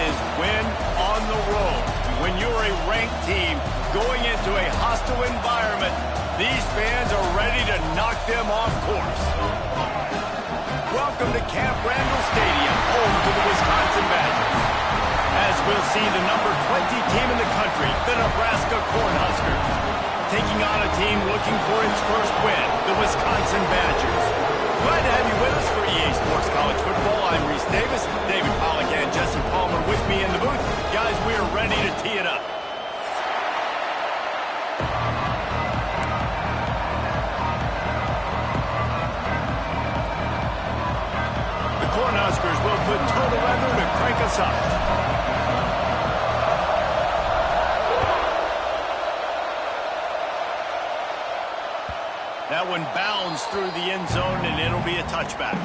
is win on the road. When you're a ranked team going into a hostile environment, these fans are ready to knock them off course. Welcome to Camp Randall Stadium, home to the Wisconsin Badgers. As we'll see the number 20 team in the country, the Nebraska Cornhuskers, taking on a team looking for its first win, the Wisconsin Badgers. Glad to have you with us for EA Sports College Football. I'm Reese Davis, David Pollack and Jesse Palmer with me in the booth. Guys, we are ready to tee it up. The Cornhuskers will put total weather to crank us up. That one bounds through the end zone, and it'll be a touchback.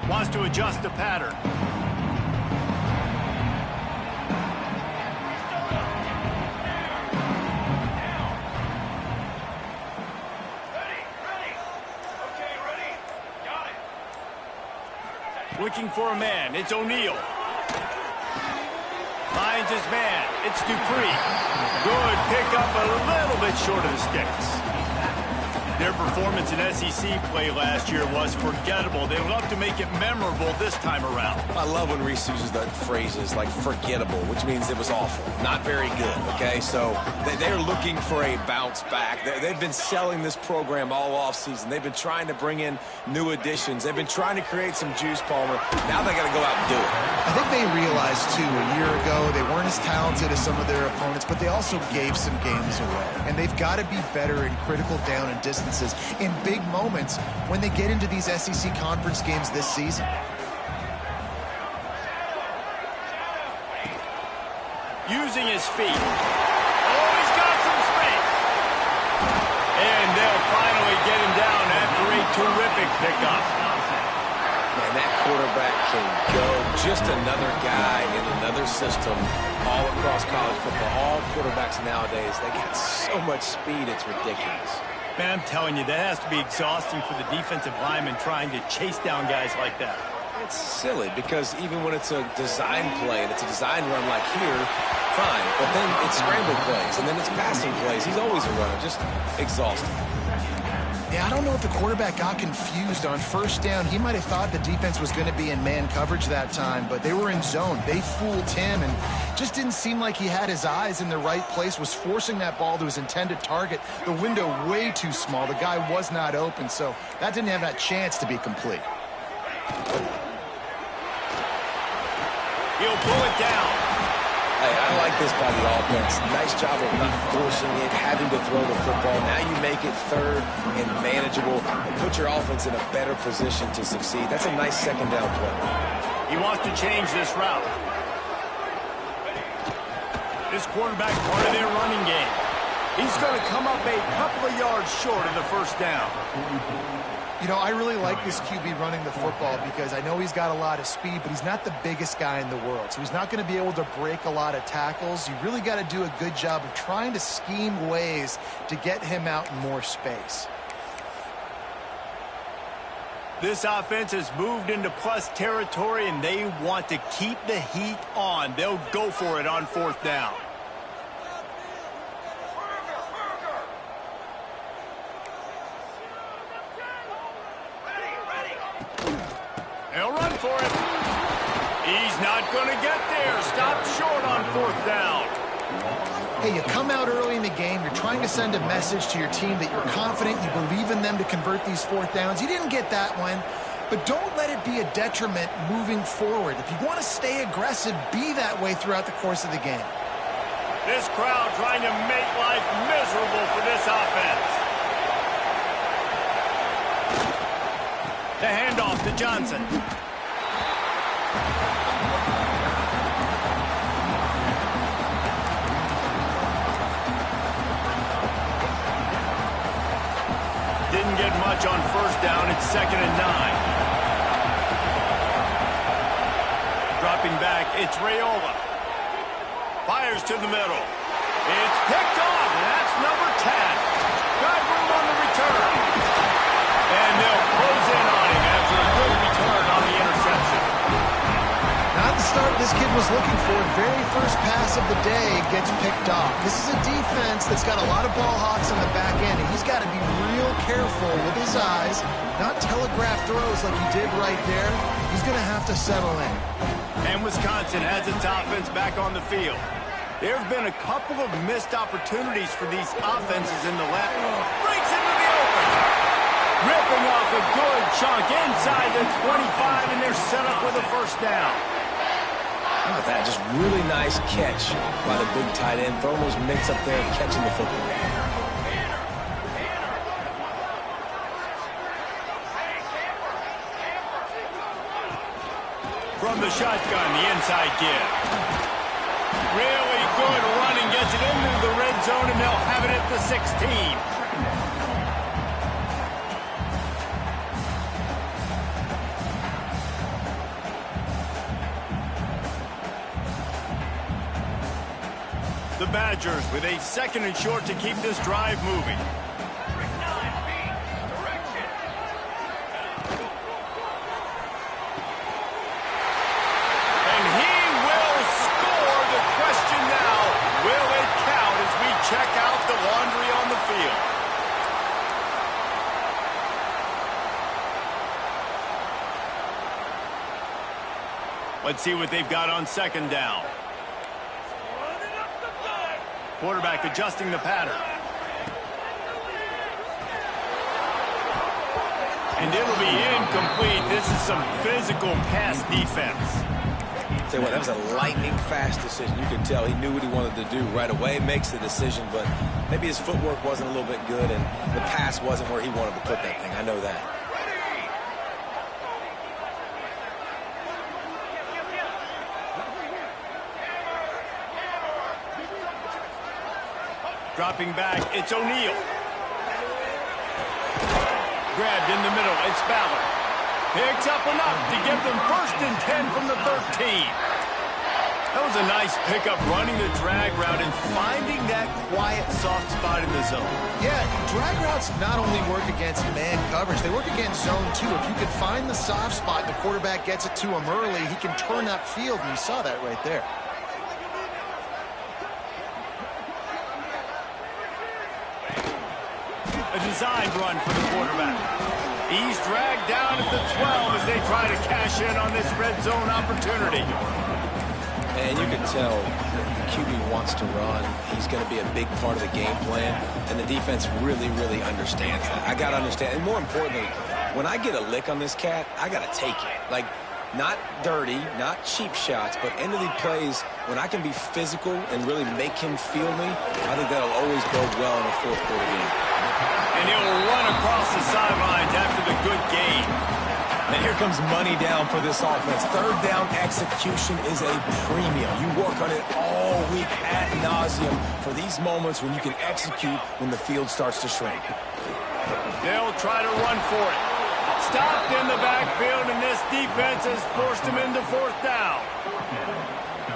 Wants to adjust the pattern. Looking for a man. It's O'Neal. Finds his man. It's Dupree. Good pickup, a little bit short of the sticks. Their performance in SEC play last year was forgettable. They love to make it memorable this time around. I love when Reese uses the phrases like forgettable, which means it was awful, not very good, okay? So they're looking for a bounce back. They've been selling this program all offseason. They've been trying to bring in new additions. They've been trying to create some juice, Palmer. Now they got to go out and do it. I think they realized, too, a year ago they weren't as talented as some of their opponents, but they also gave some games away. And they've got to be better in critical down and distances in big moments when they get into these SEC conference games this season. Using his feet. Oh, he's got some space. And they'll finally get him down after a terrific pickup. Man, that quarterback can go. Just another guy in another system all across college football. All quarterbacks nowadays, they got so much speed, it's ridiculous. Man, I'm telling you, that has to be exhausting for the defensive lineman trying to chase down guys like that. It's silly because even when it's a design play and it's a design run like here, fine. But then it's scramble plays and then it's passing plays. He's always a runner, just exhausting. Yeah, I don't know if the quarterback got confused on first down. He might have thought the defense was going to be in man coverage that time, but they were in zone. They fooled him and just didn't seem like he had his eyes in the right place, was forcing that ball to his intended target. The window way too small. The guy was not open, so that didn't have that chance to be complete. He'll pull it down. Hey, I like this by the offense. Nice job of not forcing it, having to throw the football. Now you make it third and manageable. Put your offense in a better position to succeed. That's a nice second down play. He wants to change this route. This quarterback part of their running game. He's going to come up a couple of yards short of the first down. You know, I really like this QB running the football because I know he's got a lot of speed, but he's not the biggest guy in the world. So he's not going to be able to break a lot of tackles. You really got to do a good job of trying to scheme ways to get him out in more space. This offense has moved into plus territory, and they want to keep the heat on. They'll go for it on fourth down. They'll run for it. He's not going to get there. Stop short on fourth down. Hey, you come out early in the game. You're trying to send a message to your team that you're confident, you believe in them to convert these fourth downs. You didn't get that one, but don't let it be a detriment moving forward. If you want to stay aggressive, be that way throughout the course of the game. This crowd trying to make life miserable for this offense. The handoff to Johnson. Didn't get much on first down. It's 2nd and 9. Dropping back, it's Raiola. Fires to the middle. It's picked off, and that's number 10. Got room on the return. And they'll was looking for. Very first pass of the day gets picked off. This is a defense that's got a lot of ball hawks on the back end, and he's got to be real careful with his eyes, not telegraph throws like he did right there. He's going to have to settle in. And Wisconsin has its offense back on the field. There have been a couple of missed opportunities for these offenses in the left. Breaks into the open. Ripping off a good chunk inside the 25, and they're set up with a first down. How about that? Just really nice catch by the big tight end. Throwing those mitts up there and catching the football. From the shotgun, the inside give. Really good running, gets it into the red zone, and they'll have it at the 16. The Badgers with a second and short to keep this drive moving. And he will score. The question now, will it count as we check out the laundry on the field? Let's see what they've got on second down. Quarterback adjusting the pattern. And it'll be incomplete. This is some physical pass defense. Tell you what, that was a lightning-fast decision. You could tell he knew what he wanted to do right away, makes the decision, but maybe his footwork wasn't a little bit good, and the pass wasn't where he wanted to put that thing. I know that. Dropping back, it's O'Neal. Grabbed in the middle, it's Ballard. Picks up enough to give them 1st and 10 from the 13. That was a nice pickup, running the drag route and finding that quiet, soft spot in the zone. Yeah, drag routes not only work against man coverage, they work against zone too. If you can find the soft spot, the quarterback gets it to him early, he can turn that field, and you saw that right there. A designed run for the quarterback. He's dragged down at the 12 as they try to cash in on this red zone opportunity. And you can tell the QB wants to run. He's going to be a big part of the game plan, and the defense really, really understands that. I got to understand, and more importantly, when I get a lick on this cat, I got to take it. Like, not dirty, not cheap shots, but end of the plays, when I can be physical and really make him feel me, I think that'll always bode well in a fourth quarter game. And he'll run across the sidelines after the good gain. And here comes money down for this offense. Third down execution is a premium. You work on it all week ad nauseum for these moments when you can execute when the field starts to shrink. They'll try to run for it. Stopped in the backfield, and this defense has forced him into 4th down.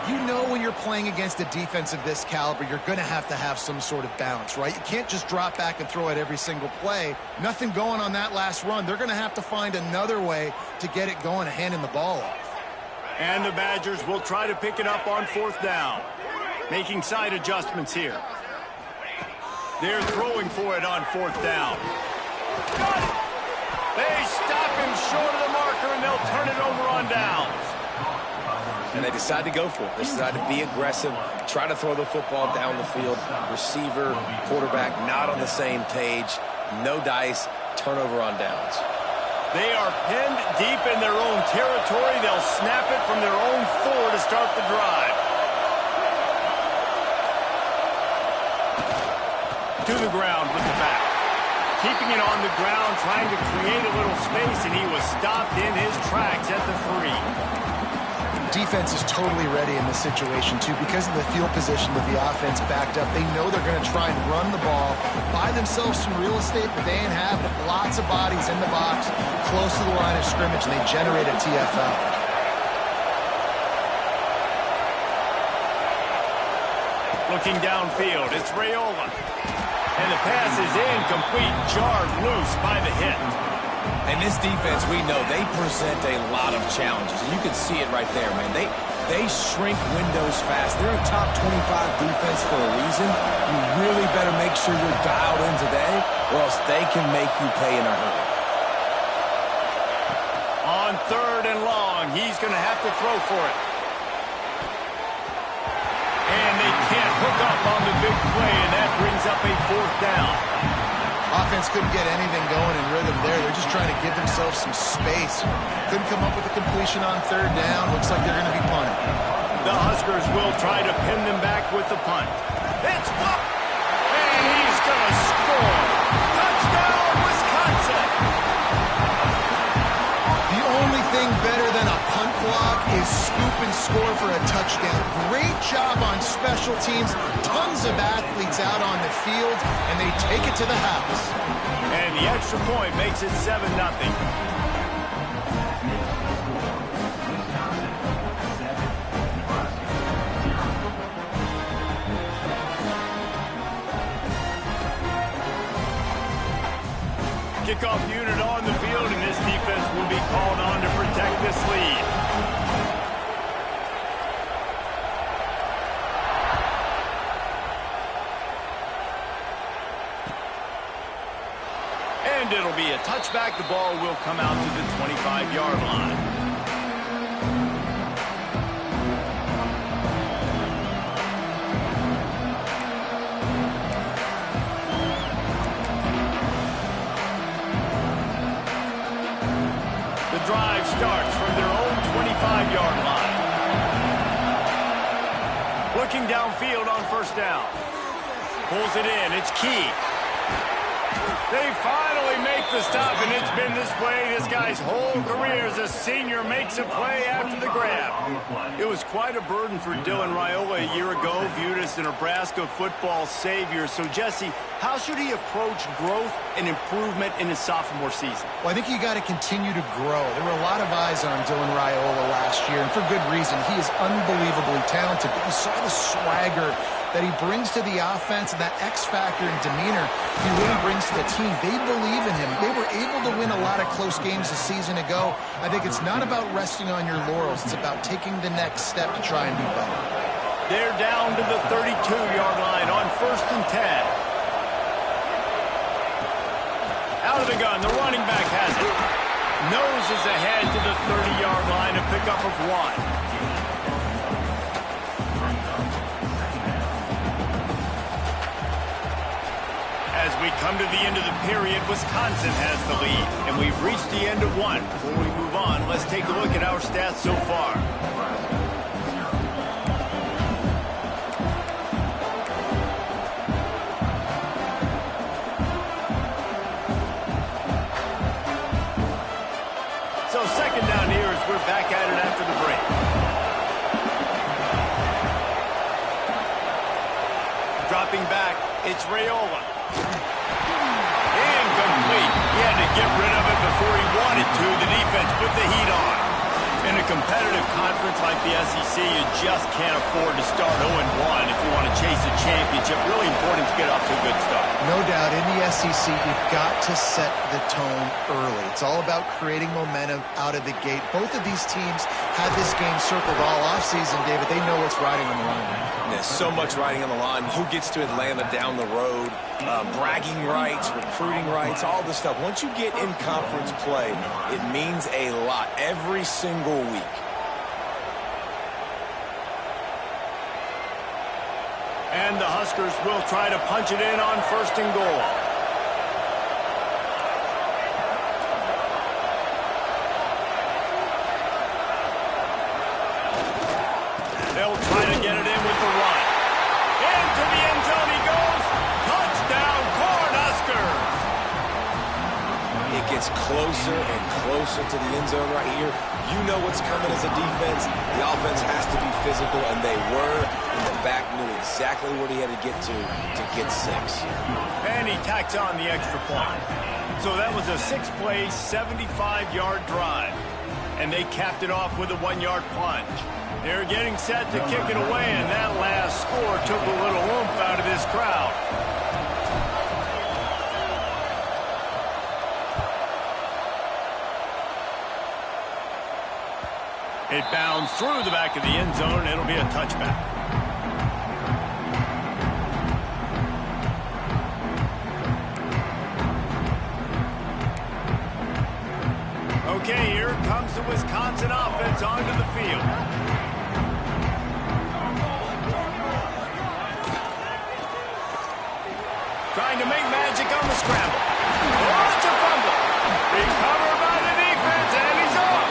You know when you're playing against a defense of this caliber, you're going to have some sort of balance, right? You can't just drop back and throw it every single play. Nothing going on that last run. They're going to have to find another way to get it going and handing the ball off. And the Badgers will try to pick it up on 4th down. Making side adjustments here. They're throwing for it on 4th down. Got it! They stop him short of the marker, and they'll turn it over on downs. And they decide to go for it. They decide to be aggressive, try to throw the football down the field. Receiver, quarterback, not on the same page. No dice, turnover on downs. They are pinned deep in their own territory. They'll snap it from their own 4 to start the drive. To the ground with the back. Keeping it on the ground, trying to create a little space, and he was stopped in his tracks at the 3. Defense is totally ready in this situation, too. Because of the field position with the offense backed up, they know they're going to try and run the ball, buy themselves some real estate that they inhabit, lots of bodies in the box, close to the line of scrimmage, and they generate a TFL. Looking downfield, it's Raiola. And the pass is incomplete, jarred loose by the hit. And this defense, we know, they present a lot of challenges. You can see it right there, man. They shrink windows fast. They're a top 25 defense for a reason. You really better make sure you're dialed in today, or else they can make you pay in a hurry. On 3rd and long, he's going to have to throw for it. And they can't hook up on the big play, and that brings up a 4th down. Offense couldn't get anything going in rhythm there. They're just trying to give themselves some space. Couldn't come up with a completion on 3rd down. Looks like they're going to be punting. The Huskers will try to pin them back with the punt. It's blocked, and he's going to score. Touchdown, Wisconsin! The only thing better than a punt block is scoop and score for a touchdown. Great job on special teams. Tons of athletes out on the field, and they take it to the house. And the extra point makes it 7-0. Kickoff unit on the field, and this defense will be called on to protect this lead. And it'll be a touchback. The ball will come out to the 25-yard line. The drive starts from their own 25-yard line. Looking downfield on 1st down. Pulls it in. It's Key. They finally make the stop, and it's been this way this guy's whole career as a senior makes a play after the grab. It was quite a burden for Dylan Raiola a year ago, viewed as the Nebraska football savior. So, Jesse, how should he approach growth and improvement in his sophomore season? Well, I think you got to continue to grow. There were a lot of eyes on Dylan Raiola last year, and for good reason. He is unbelievably talented, but you saw the swagger that he brings to the offense and that X factor and demeanor he really brings to the team. They believe in him. They were able to win a lot of close games a season ago. I think it's not about resting on your laurels. It's about taking the next step to try and be better. They're down to the 32-yard line on 1st and 10. Out of the gun, the running back has it. Noses ahead to the 30-yard line, a pickup of 1. As we come to the end of the period, Wisconsin has the lead, and we've reached the end of 1. Before we move on, let's take a look at our stats so far. So 2nd down here as we're back at it after the break. Dropping back, it's Raiola. Incomplete. He had to get rid of it before he wanted to. The defense put the heat on. In a competitive conference like the SEC, you just can't afford to start 0-1 if you want to chase a championship. Really important to get off to a good start. No doubt, in the SEC, you've got to set the tone early. It's all about creating momentum out of the gate. Both of these teams had this game circled all offseason, David. They know what's riding on the line. There's so much riding on the line. Who gets to Atlanta down the road? Bragging rights, recruiting rights, all this stuff. Once you get in conference play, it means a lot every single week. And the Huskers will try to punch it in on 1st and goal. They'll try to get it in with the run. Into the end zone he goes. Touchdown, Cornhuskers. It gets closer and closer to the end zone right here. You know what's coming as a defense. The offense has to be physical, and they were. And the back knew exactly what he had to get to get 6. And he tacks on the extra point. So that was a 6-play, 75-yard drive. And they capped it off with a 1-yard plunge. They're getting set to kick it away, and that last score took a little oomph out of this crowd. It bounds through the back of the end zone. It'll be a touchback. Okay, here comes the Wisconsin offense onto the field. Trying to make magic on the scramble. Oh, it's a fumble. Recovered by the defense, and he's off.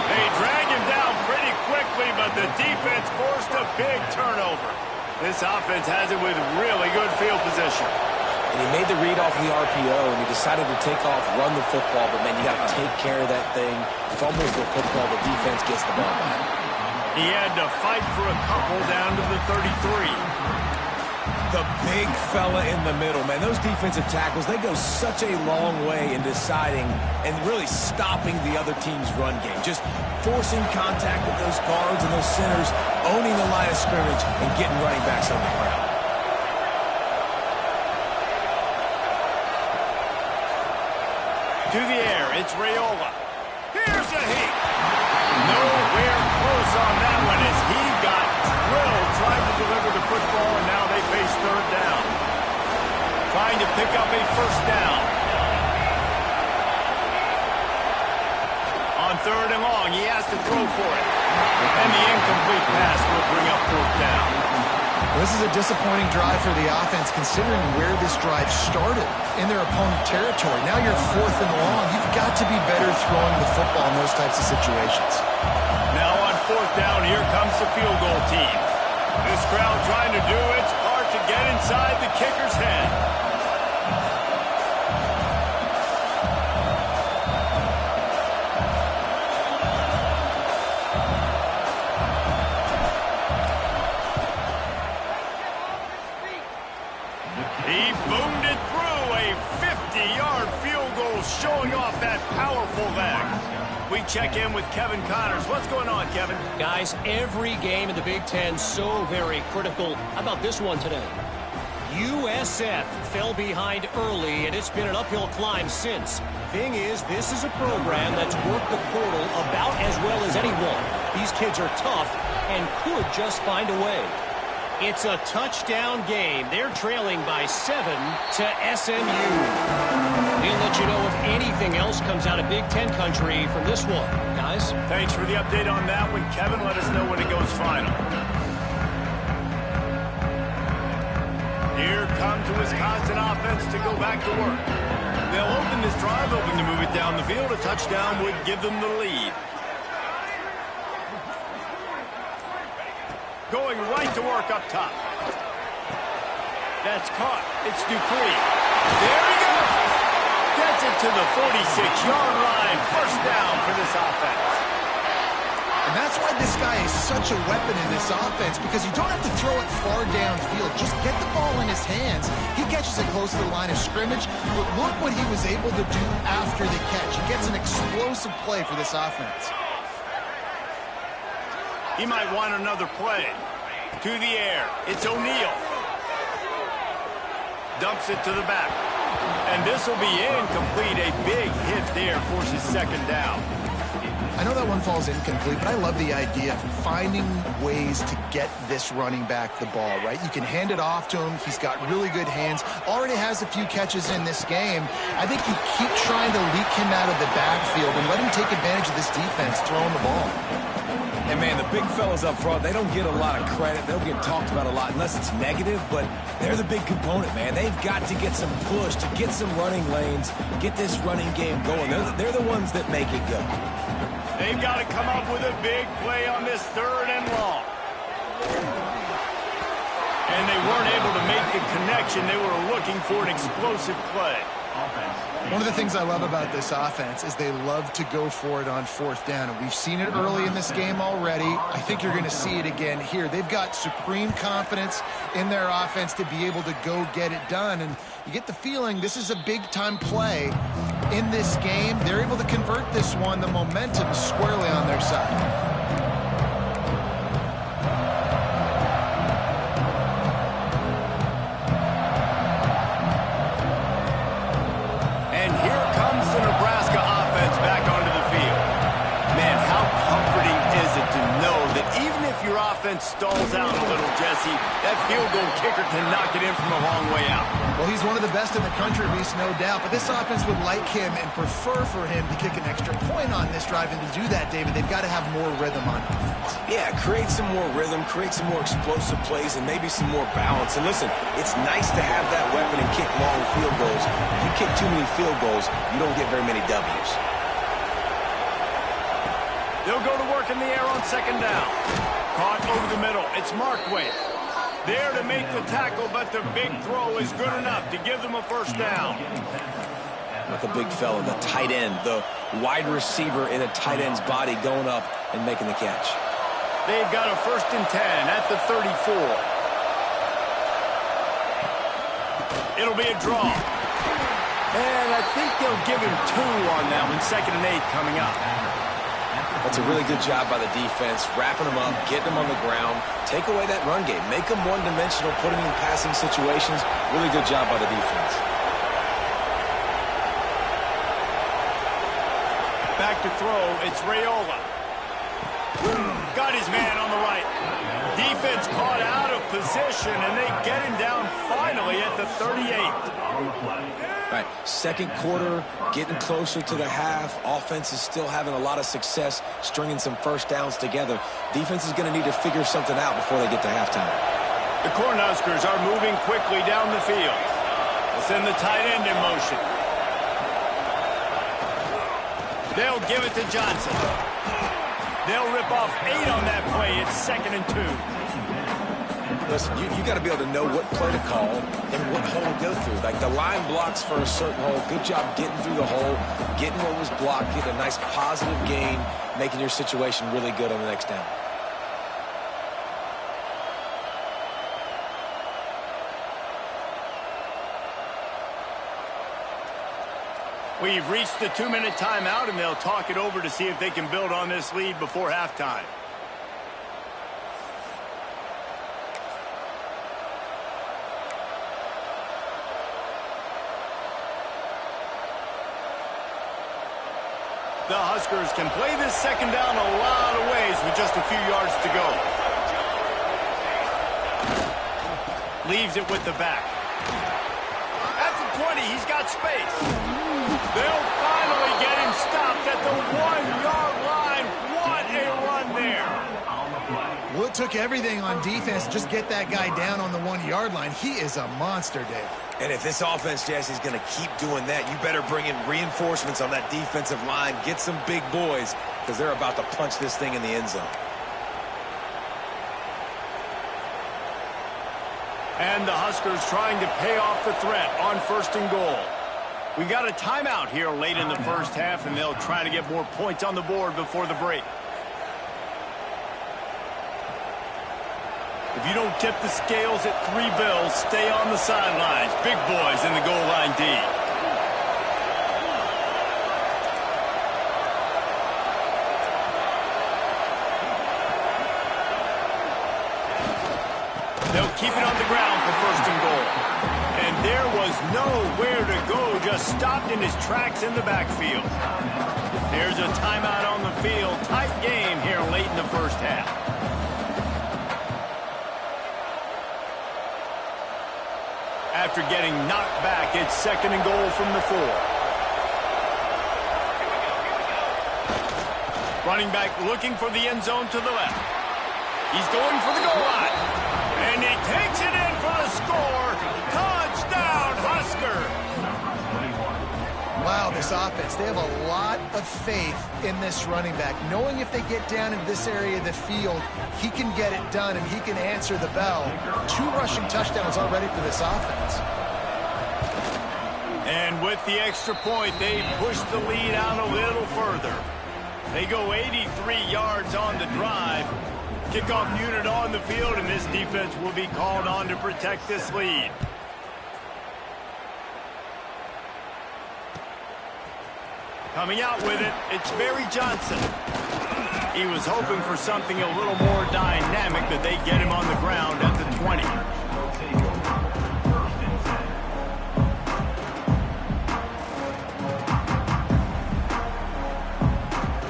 They drag him down pretty quickly, but the defense forced a big turnover. This offense has it with really good field position. And he made the read off the RPO, and he decided to take off, run the football, but, man, you got to take care of that thing. Fumbles the football, the defense gets the ball back. He had to fight for a couple down to the 33. The big fella in the middle, man. Those defensive tackles, they go such a long way in deciding and really stopping the other team's run game. Just forcing contact with those guards and those centers, owning the line of scrimmage, and getting running backs on the ground. To the air, it's Raiola. Here's a heat. Nowhere close on that one as he got drilled trying to deliver the football, and now they face third down. Trying to pick up a first down. On third and long, he has to throw for it. And the incomplete pass will bring up fourth down. Well, this is a disappointing drive for the offense considering where this drive started in their opponent territory. Now you're fourth and long. You've got to be better throwing the football in those types of situations. Now on fourth down, here comes the field goal team. This crowd trying to do its part to get inside the kicker's head. He boomed it through a 50-yard field goal, showing off that powerful leg. We check in with Kevin Connors. What's going on, Kevin? Guys, every game in the Big Ten so very critical. How about this one today? USF fell behind early, and it's been an uphill climb since. Thing is, this is a program that's worked the portal about as well as anyone. These kids are tough and could just find a way. It's a touchdown game. They're trailing by 7 to SMU. We'll let you know if anything else comes out of Big Ten country from this one. Guys? Thanks for the update on that one, Kevin. Let us know when it goes final. Here comes the Wisconsin offense to go back to work. They'll open this drive, hoping to move it down the field. A touchdown would give them the lead. Going right to work up top. That's caught. It's Dupree. There he goes. Gets it to the 46-yard line. First down for this offense. And that's why this guy is such a weapon in this offense, because you don't have to throw it far downfield. Just get the ball in his hands. He catches it close to the line of scrimmage, but look what he was able to do after the catch. He gets an explosive play for this offense. He might want another play. To the air. It's O'Neal. Dumps it to the back. And this will be incomplete. A big hit there forces second down. I know that one falls incomplete, but I love the idea of finding ways to get this running back the ball, right? You can hand it off to him. He's got really good hands. Already has a few catches in this game. I think you keep trying to leak him out of the backfield and let him take advantage of this defense throwing the ball. And, man, the big fellas up front, they don't get a lot of credit. They don't get talked about a lot unless it's negative, but they're the big component, man. They've got to get some push, to get some running lanes, get this running game going. They're the ones that make it go. They've got to come up with a big play on this third and long. And they weren't able to make the connection. They were looking for an explosive play. One of the things I love about this offense is they love to go for it on fourth down. And we've seen it early in this game already. I think you're going to see it again here. They've got supreme confidence in their offense to be able to go get it done. And you get the feeling this is a big-time play in this game. They're able to convert this one. The momentum is squarely on their side. offense stalls out a little, Jesse, that field goal kicker can knock it in from a long way out. Well, he's one of the best in the country, Reese, no doubt. But this offense would like him and prefer for him to kick an extra point on this drive. And to do that, David, they've got to have more rhythm on offense. Yeah, create some more rhythm, create some more explosive plays, and maybe some more balance. And listen, it's nice to have that weapon and kick long field goals. If you kick too many field goals, you don't get very many W's. They'll go to work in the air on second down. Caught over the middle. It's Markway. There to make the tackle, but the big throw is good enough to give them a first down. Not the big fella, the tight end, the wide receiver in a tight end's body going up and making the catch. They've got a 1st and 10 at the 34. It'll be a draw. And I think they'll give him 2 on that one. 2nd and 8 coming up. That's a really good job by the defense, wrapping them up, getting them on the ground, take away that run game, make them one-dimensional, put them in passing situations. Really good job by the defense. Back to throw, it's Raiola. Got his man on the right. Defense caught out of position, and they get him down finally at the 38. Right, second quarter, getting closer to the half. Offense is still having a lot of success stringing some first downs together. Defense is going to need to figure something out before they get to halftime. The Cornhuskers are moving quickly down the field. They'll send the tight end in motion. They'll give it to Johnson. They'll rip off 8 on that play. It's 2nd and 2. Listen, you got to be able to know what play to call and what hole to go through. Like the line blocks for a certain hole. Good job getting through the hole, getting what was blocked, getting a nice positive gain, making your situation really good on the next down. We've reached the 2-minute timeout, and they'll talk it over to see if they can build on this lead before halftime. The Huskers can play this second down a lot of ways with just a few yards to go. Leaves it with the back. At the 20, he's got space. They'll finally get him stopped at the 1-yard line. What a run there. Well, it took everything on defense to just get that guy down on the 1-yard line. He is a monster, Dave. And if this offense, Jesse, is going to keep doing that, you better bring in reinforcements on that defensive line. Get some big boys, because they're about to punch this thing in the end zone. And the Huskers trying to pay off the threat on 1st and goal. We got a timeout here late in the first half, and they'll try to get more points on the board before the break. If you don't tip the scales at 3 bills, stay on the sidelines. Big boys in the goal line D. They'll keep it on the ground for 1st and goal. And there was nowhere to go, just stopped in his tracks in the backfield. There's a timeout on the field. Tight game here late in the first half. After getting knocked back, it's 2nd and goal from the 4. Running back looking for the end zone to the left. He's going for the goal line. And he takes it in for the score. Touchdown, Husker. Wow, this offense, they have a lot of faith in this running back. Knowing if they get down in this area of the field, he can get it done and he can answer the bell. 2 rushing touchdowns already for this offense. And with the extra point, they push the lead out a little further. They go 83 yards on the drive. Kickoff unit on the field, and this defense will be called on to protect this lead. Coming out with it, it's Barry Johnson. He was hoping for something a little more dynamic, but they get him on the ground at the 20.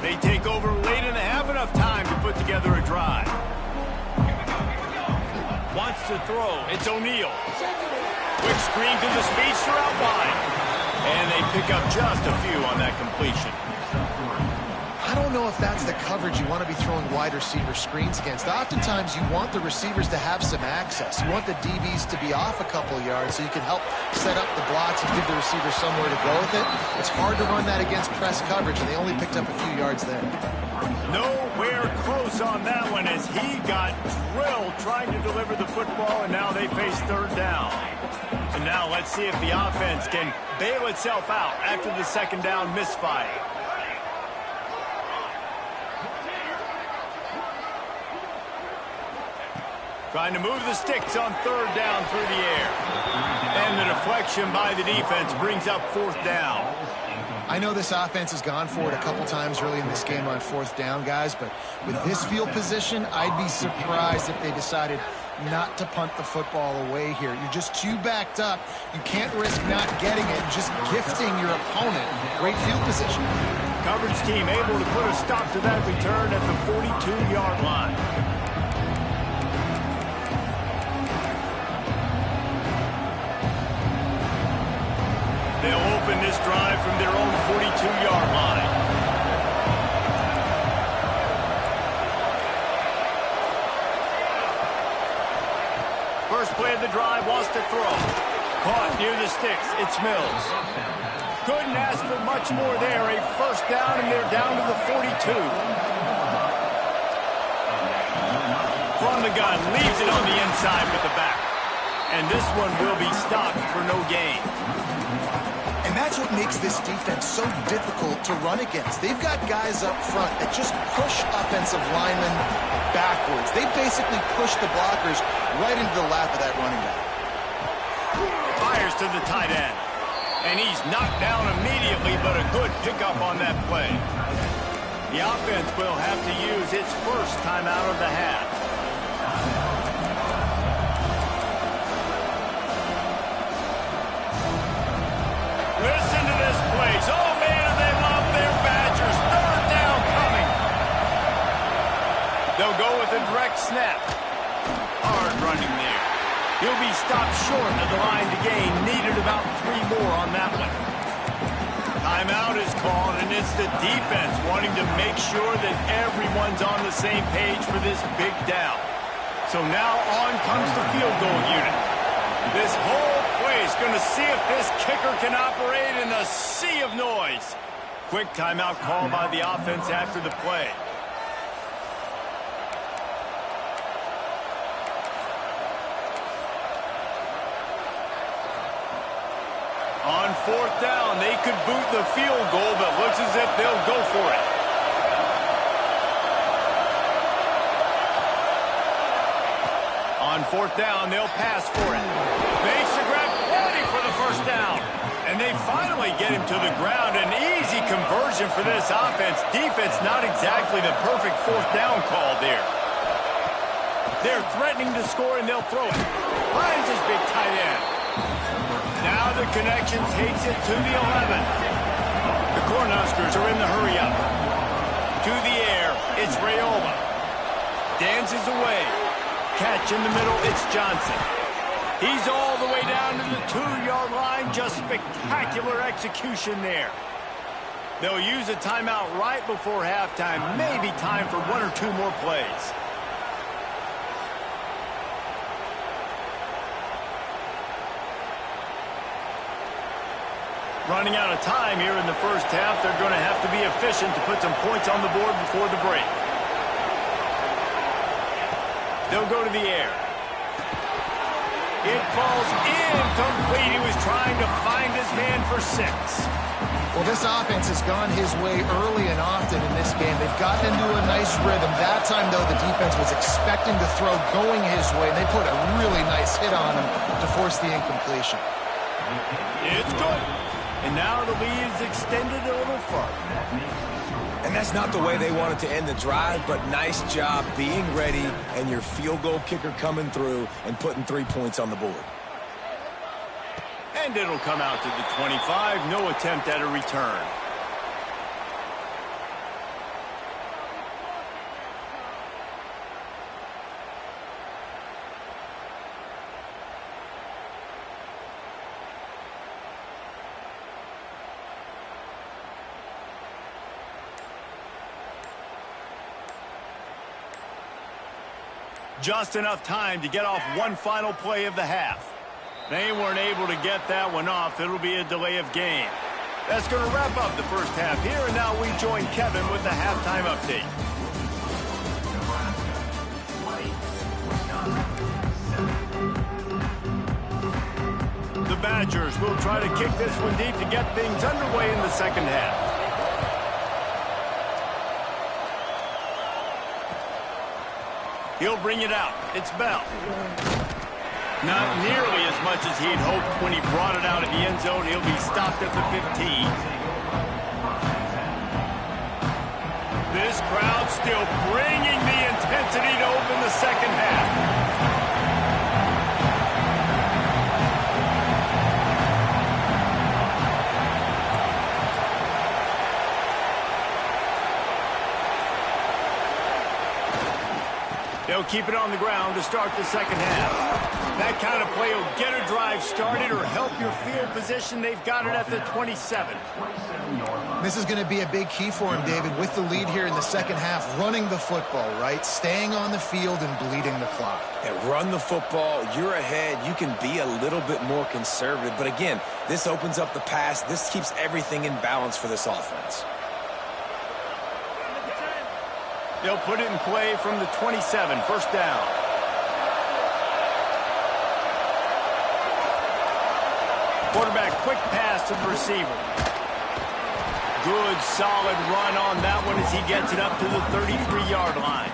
They take over late in the half, enough time to put together a drive. Wants to throw. It's O'Neal. Quick screen to the speedster out wide. And they pick up just a few on that completion. I don't know if that's the coverage you want to be throwing wide receiver screens against. Oftentimes, you want the receivers to have some access. You want the DBs to be off a couple yards so you can help set up the blocks and give the receiver somewhere to go with it. It's hard to run that against press coverage, and they only picked up a few yards there. Nowhere close on that one as he got drilled trying to deliver the football, and now they face third down. And now let's see if the offense can bail itself out after the second down misfire. Trying to move the sticks on third down through the air. And the deflection by the defense brings up fourth down. I know this offense has gone for it a couple times early in this game on fourth down, guys, but with this field position, I'd be surprised if they decided not to punt the football away here. You're just too backed up. You can't risk not getting it, just gifting your opponent great field position. Coverage team able to put a stop to that return at the 42-yard line. They'll open this drive from their own 42-yard line. First play of the drive, wants to throw. Caught near the sticks. It's Mills. Couldn't ask for much more there. A first down, and they're down to the 42. From the gun, leaves it on the inside with the back. And this one will be stopped for no gain. And that's what makes this defense so difficult to run against. They've got guys up front that just push offensive linemen backwards. They basically push the blockers right into the lap of that running back. Fires to the tight end. And he's knocked down immediately, but a good pickup on that play. The offense will have to use its first timeout of the half. Listen to this place. Oh, man, they love their Badgers. Third down coming. They'll go with a direct snap. Hard running there. He'll be stopped short of the line to gain. Needed about 3 more on that one. Timeout is called, and it's the defense wanting to make sure that everyone's on the same page for this big down. So now on comes the field goal unit. This whole place going to see if this kicker can operate in a sea of noise. Quick timeout call by the offense after the play. On fourth down, they could boot the field goal, but looks as if they'll go for it. On fourth down, they'll pass for it. Makes the grab, plenty for the first down. And they finally get him to the ground. An easy conversion for this offense. Defense not exactly the perfect fourth down call there. They're threatening to score, and they'll throw it. Finds his big tight end. Now the connection takes it to the 11. The Cornhuskers are in the hurry-up. To the air, it's Raiola. Dances away. Catch in the middle, it's Johnson. He's all the way down to the 2-yard line. Just spectacular execution there. They'll use a timeout right before halftime. Maybe time for 1 or 2 more plays. Running out of time here in the first half. They're going to have to be efficient to put some points on the board before the break. They'll go to the air. It falls incomplete. He was trying to find his man for 6. Well, this offense has gone his way early and often in this game. They've gotten into a nice rhythm. That time, though, the defense was expecting to throw going his way, and they put a really nice hit on him to force the incompletion. It's good. And now the lead is extended a little further. And that's not the way they wanted to end the drive, but nice job being ready and your field goal kicker coming through and putting 3 points on the board. And it'll come out to the 25. No attempt at a return. Just enough time to get off one final play of the half. They weren't able to get that one off. It'll be a delay of game. That's going to wrap up the first half here, and now we join Kevin with the halftime update. The Badgers will try to kick this one deep to get things underway in the second half. He'll bring it out. It's Bell. Not nearly as much as he'd hoped when he brought it out in the end zone. He'll be stopped at the 15. This crowd still bringing the intensity to open the second half. They'll keep it on the ground to start the second half. That kind of play will get a drive started or help your field position. They've got it at the 27. This is going to be a big key for him, David, with the lead here in the second half, running the football, right? Staying on the field and bleeding the clock. Yeah, run the football. You're ahead. You can be a little bit more conservative. But again, this opens up the pass. This keeps everything in balance for this offense. They'll put it in play from the 27, first down. Quarterback, quick pass to the receiver. Good, solid run on that one as he gets it up to the 33-yard line.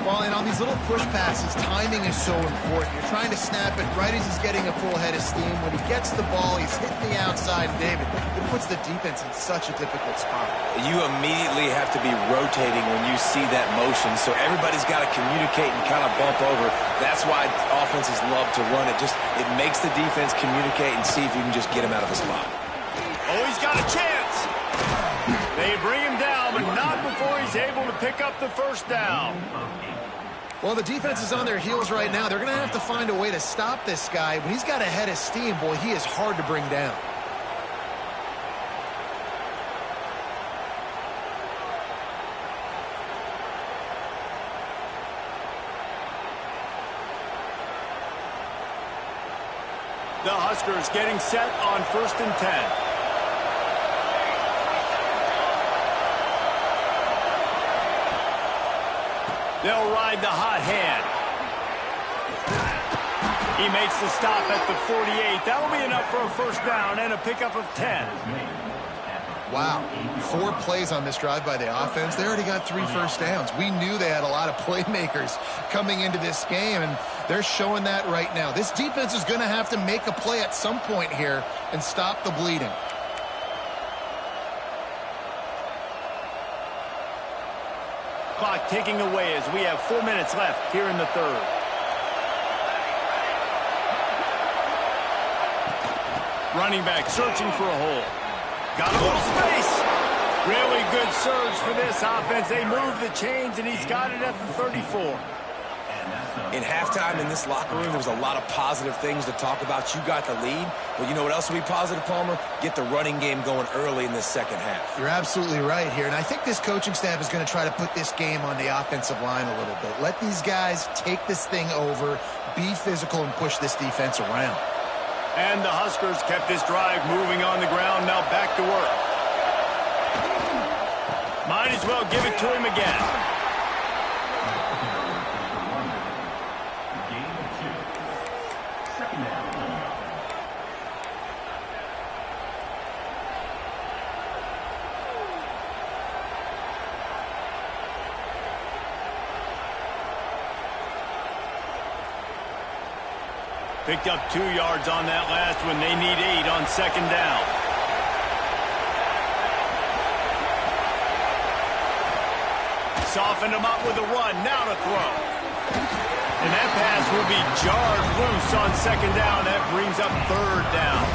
Well, and on these little push passes, timing is so important. You're trying to snap it right as he's getting a full head of steam. When he gets the ball, he's hitting the outside. David, it puts the defense in such a difficult spot. You immediately have to be rotating when you see that motion, so everybody's got to communicate and kind of bump over. That's why offenses love to run it. It makes the defense communicate and see if you can just get him out of the spot. Oh, he's got a chance. They bring him down, but not before he's able to pick up the first down. Well, the defense is on their heels right now. They're going to have to find a way to stop this guy. When he's got a head of steam, boy, he is hard to bring down. The Huskers getting set on 1st and 10. They'll ride the hot hand. He makes the stop at the 48. That'll be enough for a first down and a pickup of 10. Wow. 4 plays on this drive by the offense. They already got 3 first downs. We knew they had a lot of playmakers coming into this game, and they're showing that right now. This defense is going to have to make a play at some point here and stop the bleeding. Clock ticking away as we have 4 minutes left here in the third. Running back searching for a hole. Got a little space. Really good surge for this offense. They move the chains, and he's got it at the 34. In halftime in this locker room, there was a lot of positive things to talk about. You got the lead, but you know what else will be positive, Palmer? Get the running game going early in this second half. You're absolutely right here, and I think this coaching staff is going to try to put this game on the offensive line a little bit. Let these guys take this thing over, be physical, and push this defense around. And the Huskers kept this drive moving on the ground. Now back to work. Might as well give it to him again. Picked up 2 yards on that last one. They need 8 on second down. Softened him up with a run. Now to throw. And that pass will be jarred loose on second down. That brings up third down.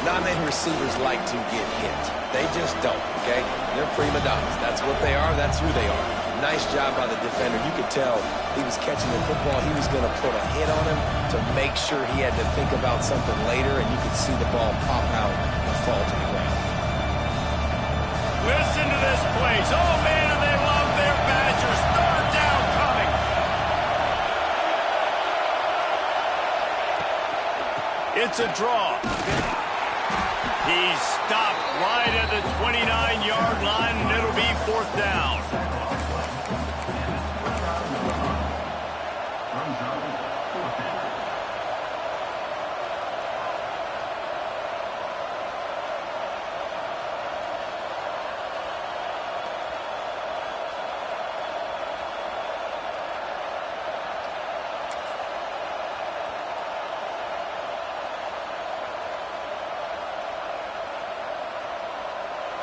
Non-name receivers like to get hit. They just don't, okay? They're prima donnas. That's what they are. That's who they are. Nice job by the defender. You could tell he was catching the football. He was going to put a hit on him to make sure he had to think about something later, and you could see the ball pop out and fall to the ground. Listen to this place. Oh, man, do they love their Badgers. Third down coming. It's a draw. He's stopped right at the 29-yard line, and it'll be 4th down.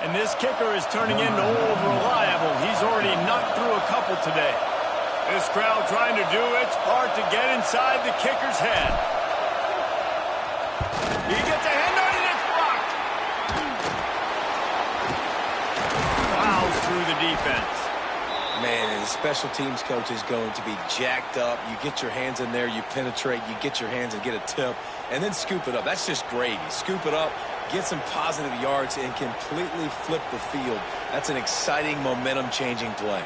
And this kicker is turning into old reliable. He's already knocked through a couple today. This crowd trying to do its part to get inside the kicker's head. He gets a hand on it, it's blocked. Plows through the defense. Man, and the special teams coach is going to be jacked up. You get your hands in there, you penetrate, you get your hands and get a tip, and then scoop it up. That's just gravy. Scoop it up, get some positive yards, and completely flip the field. That's an exciting, momentum-changing play.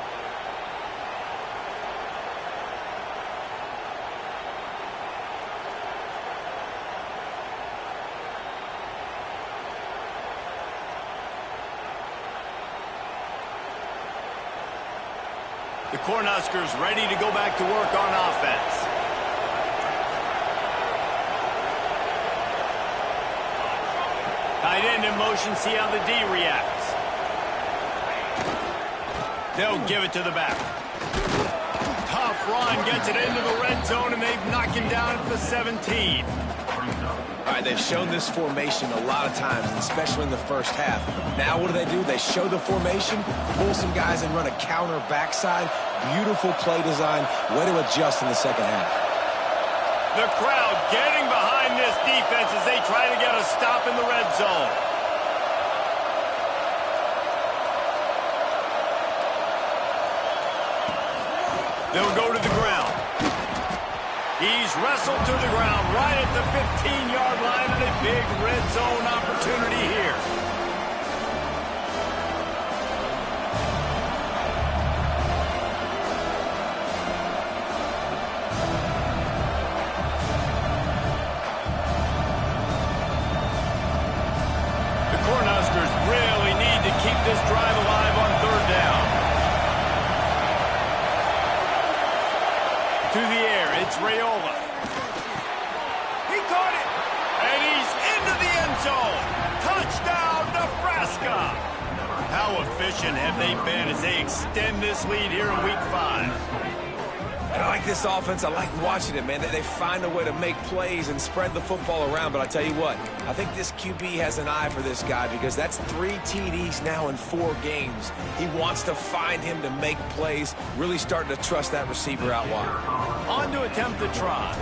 The Cornhuskers ready to go back to work on offense. Tight end in motion, see how the D reacts. They'll give it to the back. Tough run, gets it into the red zone, and they've knocked him down at the 17. All right, they've shown this formation a lot of times, especially in the first half. Now what do? They show the formation, pull some guys and run a counter backside. Beautiful play design. Way to adjust in the second half. The crowd getting behind this defense as they try to get a stop in the red zone. They'll go to the ground. He's wrestled to the ground right at the 15-yard line, and a big red zone opportunity here. The Cornhuskers really need to keep this drive alive on 3rd down. To the air, it's Raiola. He caught it, and he's into the end zone. Touchdown, Nebraska. How efficient have they been as they extend this lead here in Week 5? And I like this offense. I like watching it, man. They find a way to make plays and spread the football around. But I tell you what, I think this QB has an eye for this guy because that's 3 TDs now in 4 games. He wants to find him to make plays, really starting to trust that receiver out wide. On to attempt the try.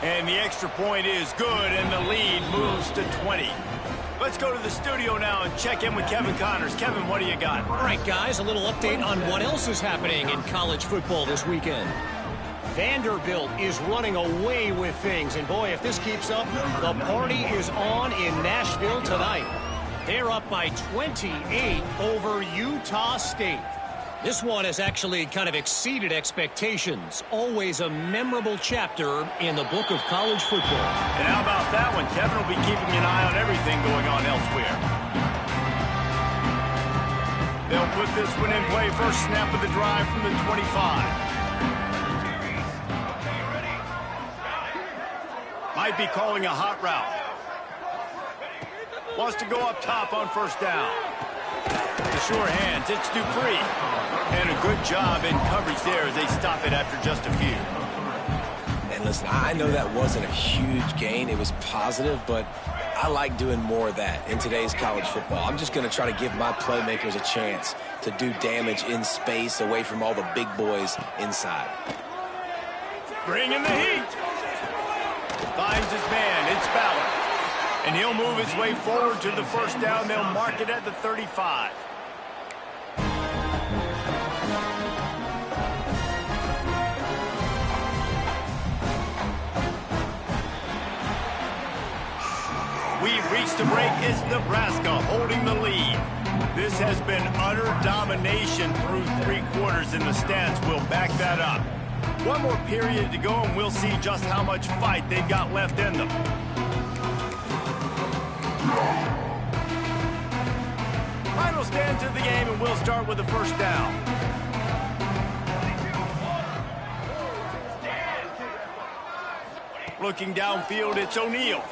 And the extra point is good, and the lead moves to 20. Let's go to the studio now and check in with Kevin Connors. Kevin, what do you got? All right, guys, a little update on what else is happening in college football this weekend. Vanderbilt is running away with things, and boy, if this keeps up, the party is on in Nashville tonight. They're up by 28 over Utah State. This one has actually kind of exceeded expectations. Always a memorable chapter in the book of college football. And how about that one? Kevin will be keeping an eye on everything going on elsewhere. They'll put this one in play. First snap of the drive from the 25. Might be calling a hot route. Wants to go up top on 1st down. The sure hands, it's Dupree. And a good job in coverage there as they stop it after just a few. And listen, I know that wasn't a huge gain. It was positive, but I like doing more of that in today's college football. I'm just going to try to give my playmakers a chance to do damage in space away from all the big boys inside. Bringing the heat. Finds his man, it's Ballard. And he'll move his way forward to the 1st down. They'll mark it at the 35. We've reached a break. It's Nebraska holding the lead. This has been utter domination through 3 quarters, and the stats will back that up. One more period to go, and we'll see just how much fight they've got left in them. Final stand to the game, and we'll start with the first down. Looking downfield, it's O'Neal.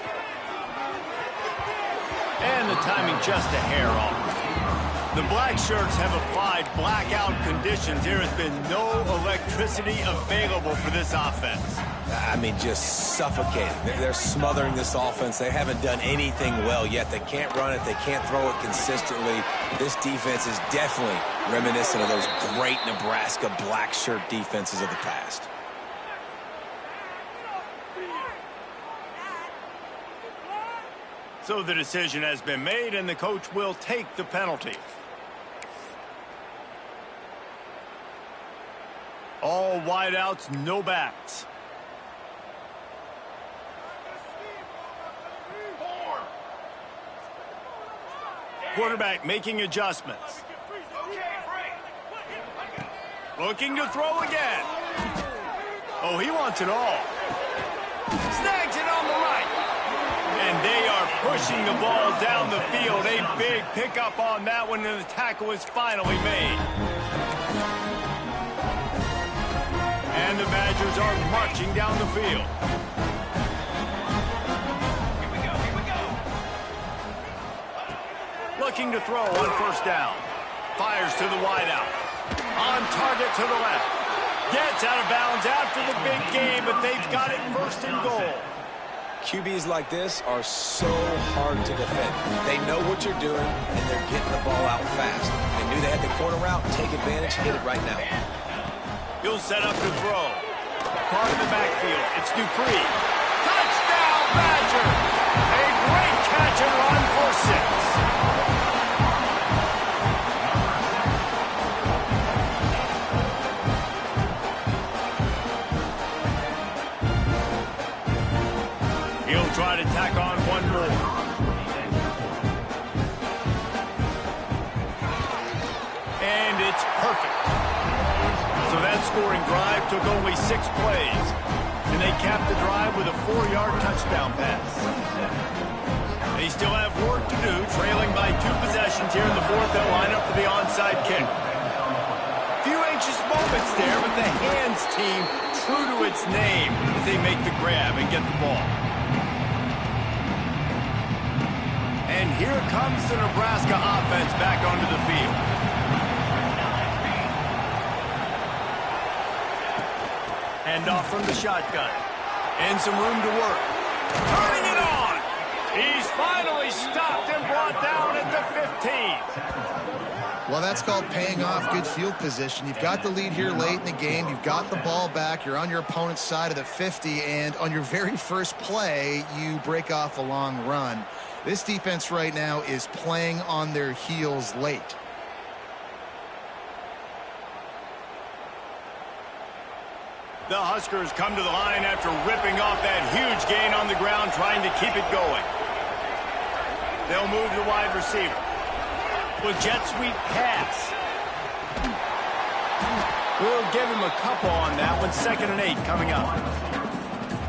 And the timing just a hair off. The black shirts have applied blackout conditions. There has been no electricity available for this offense. I mean, just suffocating. They're smothering this offense. They haven't done anything well yet. They can't run it. They can't throw it consistently. This defense is definitely reminiscent of those great Nebraska black shirt defenses of the past. So the decision has been made, and the coach will take the penalty. All wideouts, no backs. Quarterback making adjustments. Looking to throw again. Oh, he wants it all. Snags it on the right. And they are pushing the ball down the field. A big pickup on that one, and the tackle is finally made. And the Badgers are marching down the field. Looking to throw on first down. Fires to the wideout. On target to the left. Gets out of bounds after the big game, but they've got it first and goal. QBs like this are so hard to defend. They know what you're doing, and they're getting the ball out fast. They knew they had the corner route. Take advantage. Hit it right now. He'll set up to throw. Caught in the backfield. It's Dupree. Touchdown, Badger! A great catch and run for 6. He'll try to tack on one more. And it's perfect. So that scoring drive took only 6 plays. And they capped the drive with a 4-yard touchdown pass. They still have work to do, trailing by 2 possessions here in the 4th. They'll line up for the onside kick. Few anxious moments there, but the hands team true to its name as they make the grab and get the ball. And here comes the Nebraska offense back onto the field. Hand off from the shotgun. And some room to work. Turning it on. He's finally stopped and brought down at the 15. Well, that's called paying off good field position. You've got the lead here late in the game. You've got the ball back. You're on your opponent's side of the 50. And on your very first play, you break off a long run. This defense right now is playing on their heels late. The Huskers come to the line after ripping off that huge gain on the ground, trying to keep it going. They'll move the wide receiver. With jet sweep pass. We'll give him a couple on that one. 2nd and 8 coming up.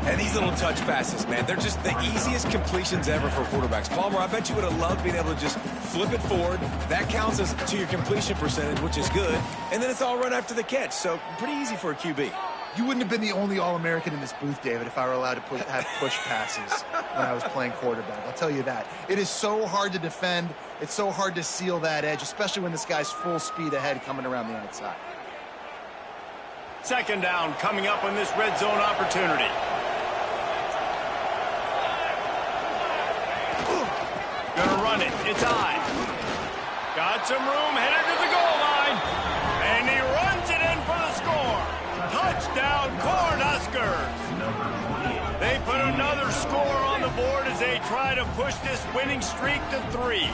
And these little touch passes, man, they're just the easiest completions ever for quarterbacks. Palmer, I bet you would have loved being able to just flip it forward. That counts as to your completion percentage, which is good. And then it's all run after the catch. So pretty easy for a QB. You wouldn't have been the only All-American in this booth, David, if I were allowed to have push passes when I was playing quarterback. I'll tell you that. It is so hard to defend. It's so hard to seal that edge, especially when this guy's full speed ahead coming around the outside. 2nd down coming up on this red zone opportunity. Gonna run it. It's I. Got some room, headed to the goal line. And he runs it in for the score. Touchdown, Cornhuskers! They put another score on the board as they try to push this winning streak to 3.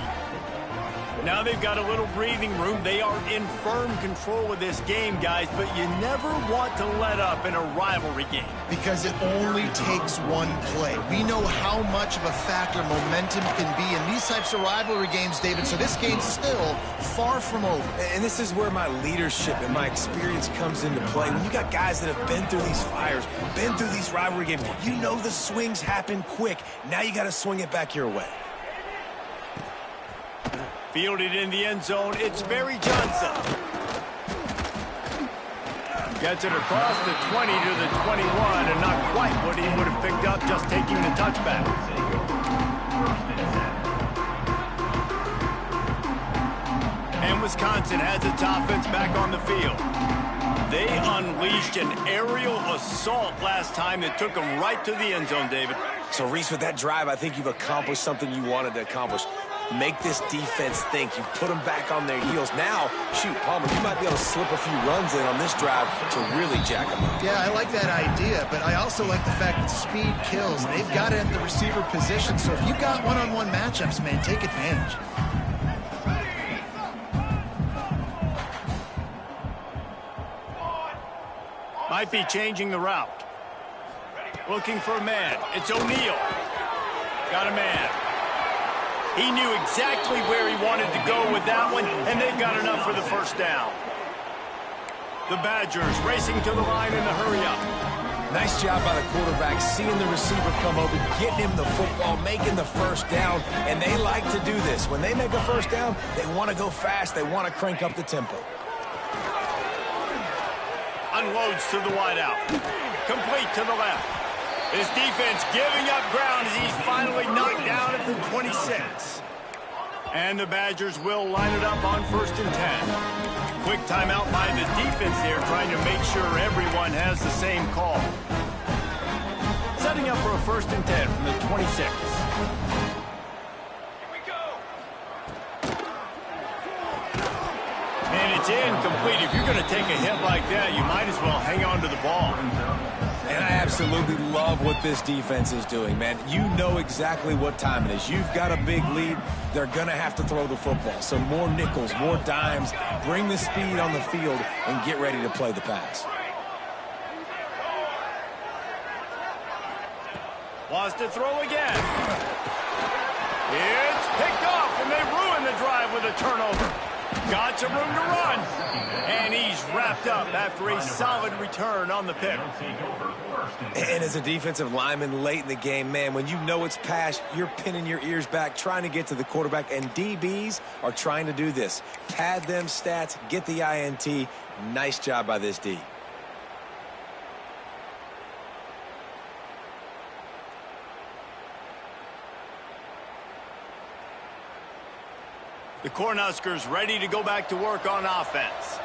Now they've got a little breathing room. They are in firm control of this game, guys, but you never want to let up in a rivalry game. Because it only takes one play. We know how much of a factor momentum can be in these types of rivalry games, David, so this game's still far from over. And this is where my leadership and my experience comes into play. When you got guys that have been through these fires, been through these rivalry games, you know the swings happen quick. Now you got to swing it back your way. Fielded in the end zone, it's Barry Johnson. Gets it across the 20 to the 21, and not quite what he would have picked up just taking the touchback. And Wisconsin has its offense back on the field. They unleashed an aerial assault last time that took them right to the end zone, David. So, Reese, with that drive, I think you've accomplished something you wanted to accomplish. Make this defense think. You've put them back on their heels. Now, shoot, Palmer, you might be able to slip a few runs in on this drive to really jack them up. Yeah, I like that idea, but I also like the fact that speed kills. They've got it at the receiver position, so if you've got one-on-one matchups, man, take advantage. Might be changing the route. Looking for a man. It's O'Neal. Got a man. He knew exactly where he wanted to go with that one, and they've got enough for the first down. The Badgers racing to the line in the hurry-up. Nice job by the quarterback, seeing the receiver come over, getting him the football, making the first down, and they like to do this. When they make a first down, they want to go fast. They want to crank up the tempo. Unloads to the wideout. Complete to the left. His defense giving up ground as he's finally knocked down at the 26. And the Badgers will line it up on 1st and 10. Quick timeout by the defense there, trying to make sure everyone has the same call. Setting up for a 1st and 10 from the 26. And it's incomplete. If you're going to take a hit like that, you might as well hang on to the ball. And I absolutely love what this defense is doing, man. You know exactly what time it is. You've got a big lead. They're going to have to throw the football. So more nickels, more dimes. Bring the speed on the field and get ready to play the pass. Wants to throw again. It's picked off, and they ruin the drive with a turnover. Got some room to run. And he's wrapped up after a solid return on the pick. And as a defensive lineman late in the game, man, when you know it's past, you're pinning your ears back, trying to get to the quarterback, and DBs are trying to do this. Pad them stats, get the INT. Nice job by this D. The Cornhuskers ready to go back to work on offense.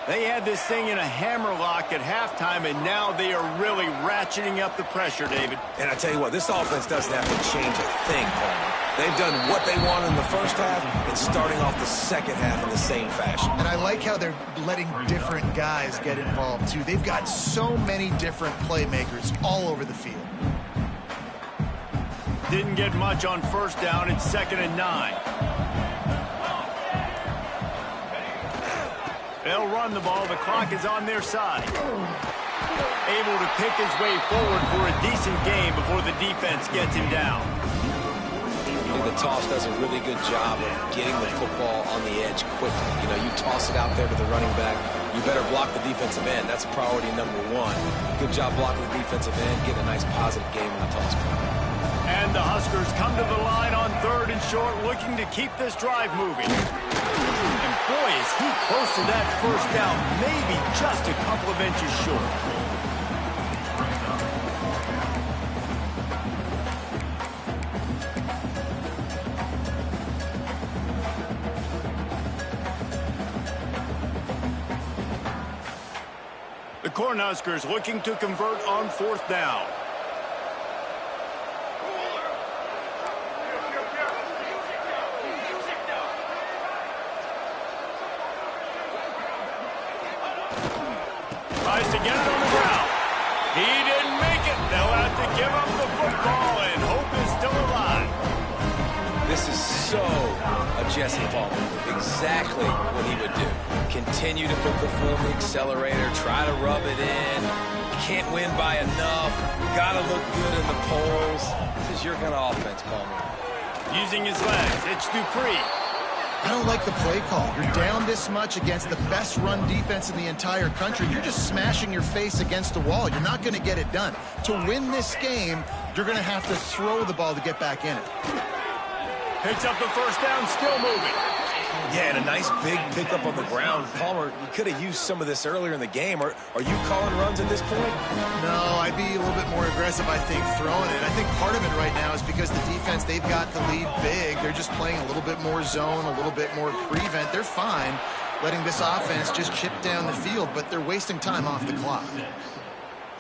They had this thing in a hammerlock at halftime, and now they are really ratcheting up the pressure, David. And I tell you what, this offense doesn't have to change a thing, Palmer. They've done what they want in the first half and starting off the second half in the same fashion. And I like how they're letting different guys get involved, too. They've got so many different playmakers all over the field. Didn't get much on 1st down. It's 2nd and 9. They'll run the ball. The clock is on their side. Able to pick his way forward for a decent game before the defense gets him down. The toss does a really good job of getting the football on the edge quickly. You know, you toss it out there to the running back. You better block the defensive end. That's priority number one. Good job blocking the defensive end, getting a nice positive game on the toss play. And the Huskers come to the line on 3rd and short, looking to keep this drive moving. And boy, is he close to that first down, maybe just a couple of inches short. The Cornhuskers looking to convert on 4th down. Tries to get it on the ground. He didn't make it. They'll have to give up the football, and hope is still alive. This is so a Jesse Palmer. Exactly what he would do. Continue to put the foot on the accelerator, try to rub it in. Can't win by enough. Got to look good in the polls. This is your kind of offense, Palmer. Using his legs, it's Dupree. I don't like the play call. You're down this much against the best run defense in the entire country. You're just smashing your face against the wall. You're not going to get it done. To win this game, you're going to have to throw the ball to get back in it. Picks up the first down, still moving. Yeah, and a nice big pickup on the ground. Palmer, you could have used some of this earlier in the game. Are you calling runs at this point? No, I'd be a little bit more aggressive, I think, throwing it. I think part of it right now is because the defense, they've got the lead big. They're just playing a little bit more zone, a little bit more prevent. They're fine letting this offense just chip down the field, but they're wasting time off the clock.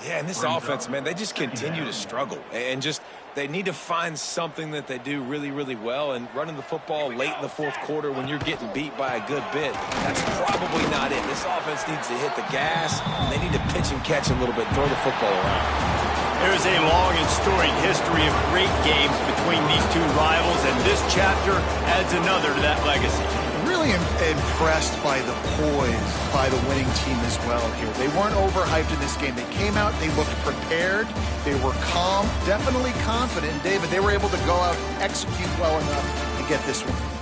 Yeah, and this offense, man, they just continue to struggle. And just, they need to find something that they do really, really well. And running the football late in the fourth quarter when you're getting beat by a good bit, that's probably not it. This offense needs to hit the gas, and they need to pitch and catch a little bit, throw the football around. There's a long and storied history of great games between these two rivals, and this chapter adds another to that legacy. Really impressed by the poise by the winning team as well here. They weren't overhyped in this game. They came out, they looked prepared, they were calm, definitely confident. David, they were able to go out and execute well enough to get this one.